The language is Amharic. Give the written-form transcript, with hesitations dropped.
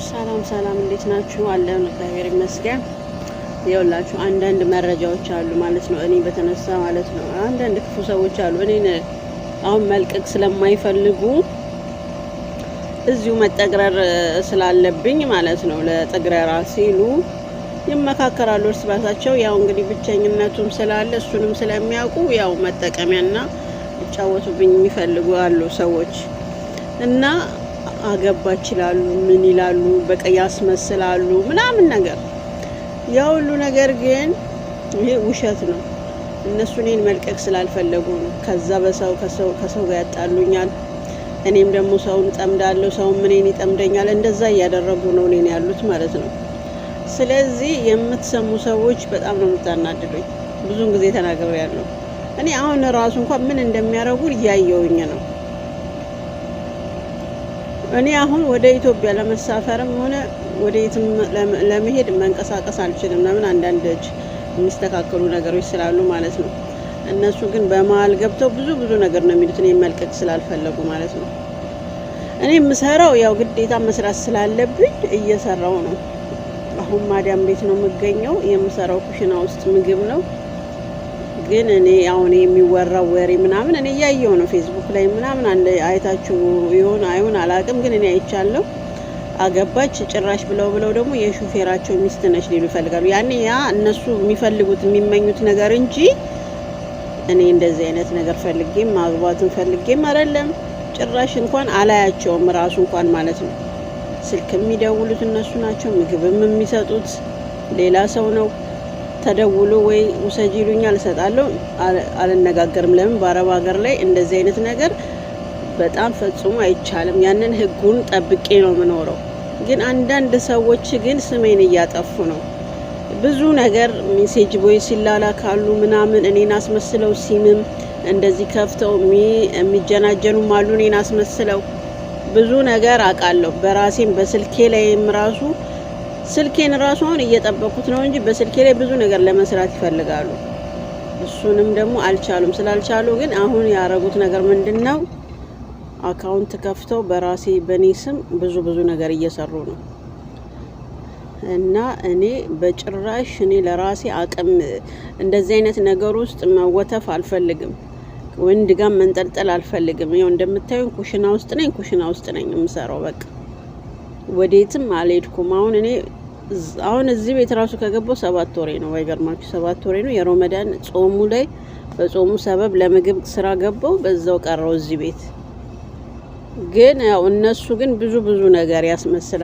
ሰላም እንዴት ናችሁ? አለን እግዚአብሔር ይመስገን። ይኸውላችሁ አንዳንድ መረጃዎች አሉ ማለት ነው። እኔ በተነሳ ማለት ነው አንዳንድ ክፉ ሰዎች አሉ እኔን አሁን መልቀቅ ስለማይፈልጉ እዚሁ መጠግረር ስላለብኝ ማለት ነው ለጥግረራ ሲሉ ይመካከራሉ እርስ በርሳቸው። ያው እንግዲህ ብቸኝነቱም ስላለ እሱንም ስለሚያውቁ ያው መጠቀሚያና ሊጫወቱብኝ የሚፈልጉ አሉ ሰዎች እና አገባች ይላሉ፣ ምን ይላሉ፣ በቃ ያስመስላሉ ምናምን ነገር። ያ ሁሉ ነገር ግን ይሄ ውሸት ነው። እነሱ እኔን መልቀቅ ስላልፈለጉ ነው። ከዛ ከሰው ጋር ያጣሉኛል። እኔም ደግሞ ሰውን ጠምዳለሁ፣ ሰውም እኔን ይጠምደኛል። እንደዛ እያደረጉ ነው እኔን ያሉት ማለት ነው። ስለዚህ የምትሰሙ ሰዎች በጣም ነው የምታናድዱኝ። ብዙውን ጊዜ ተናግሬያለሁ። እኔ አሁን ራሱ እንኳን ምን እንደሚያደርጉ እያየውኝ ነው። እኔ አሁን ወደ ኢትዮጵያ ለመሳፈርም ሆነ ወደ የትም ለመሄድ መንቀሳቀስ አልችልም። ለምን? አንዳንድ የሚስተካከሉ ነገሮች ስላሉ ማለት ነው። እነሱ ግን በመሀል ገብተው ብዙ ነገር ነው የሚሉት እኔ መልቀቅ ስላልፈለጉ ማለት ነው። እኔ የምሰራው ያው ግዴታ መስራት ስላለብኝ እየሰራው ነው። አሁን ማዳም ቤት ነው የምገኘው። የምሰራው ኩሽና ውስጥ ምግብ ነው። ግን እኔ አሁን የሚወራው ወሬ ምናምን እኔ እያየው ነው ፌስቡክ ላይ ምናምን አንድ አይታችሁ ይሆን አይሆን አላውቅም፣ ግን እኔ አይቻለሁ። አገባች ጭራሽ ብለው ደግሞ የሹፌራቸው ሚስት ነች ሊሉ ይፈልጋሉ። ያኔ ያ እነሱ የሚፈልጉት የሚመኙት ነገር እንጂ እኔ እንደዚህ አይነት ነገር ፈልጌም ማግባትን ፈልጌም አይደለም። ጭራሽ እንኳን አላያቸውም ራሱ እንኳን ማለት ነው። ስልክ የሚደውሉት እነሱ ናቸው። ምግብም የሚሰጡት ሌላ ሰው ነው። ተደውሎ ወይ ውሰጂ ይሉኛል፣ እሰጣለሁ፣ አልነጋገርም። ለምን? በአረብ ሀገር ላይ እንደዚህ አይነት ነገር በጣም ፈጽሞ አይቻልም። ያንን ህጉን ጠብቄ ነው የምኖረው። ግን አንዳንድ ሰዎች ግን ስሜን እያጠፉ ነው። ብዙ ነገር ሜሴጅ ቦይ ሲላላካሉ ምናምን እኔን አስመስለው ሲምም እንደዚህ ከፍተው የሚጀናጀኑም አሉ እኔን አስመስለው። ብዙ ነገር አውቃለሁ በራሴም በስልኬ ላይም ራሱ ስልኬን ራሱ አሁን እየጠበኩት ነው እንጂ በስልኬ ላይ ብዙ ነገር ለመስራት ይፈልጋሉ። እሱንም ደግሞ አልቻሉም። ስላልቻሉ ግን አሁን ያረጉት ነገር ምንድነው? አካውንት ከፍተው በራሴ በኔ ስም ብዙ ነገር እየሰሩ ነው። እና እኔ በጭራሽ እኔ ለራሴ አቅም እንደዚህ አይነት ነገር ውስጥ መወተፍ አልፈልግም። ወንድ ጋር መንጠልጠል አልፈልግም። ያው እንደምታዩን ኩሽና ውስጥ ነኝ የምሰራው። በቃ ወዴትም አልሄድኩም። አሁን እዚህ ቤት ራሱ ከገባው 7 ወሬ ነው። ባይገርማችሁ 7 ወሬ ነው። የሮመዳን ጾሙ ላይ በጾሙ ሰበብ ለምግብ ስራ ገባው፣ በዛው ቀረው እዚህ ቤት። ግን ያው እነሱ ግን ብዙ ነገር ያስመስላል።